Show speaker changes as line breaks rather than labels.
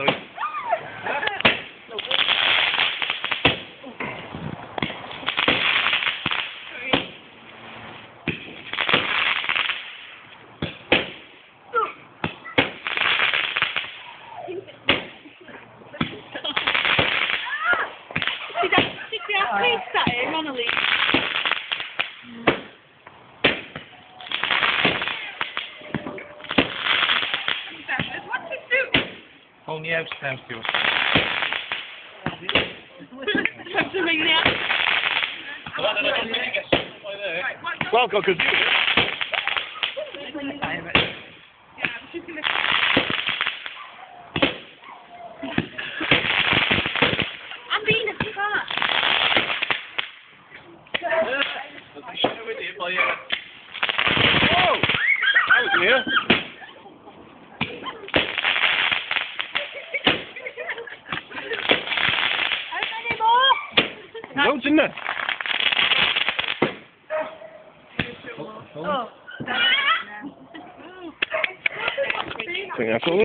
so.
Please sat here, Ronald.
On the house down to us.
Have to ring the house.
Well, go, because...
I'm being a car.
Whoa! Oh dear. Loads in there.
Oh.
I think that's all.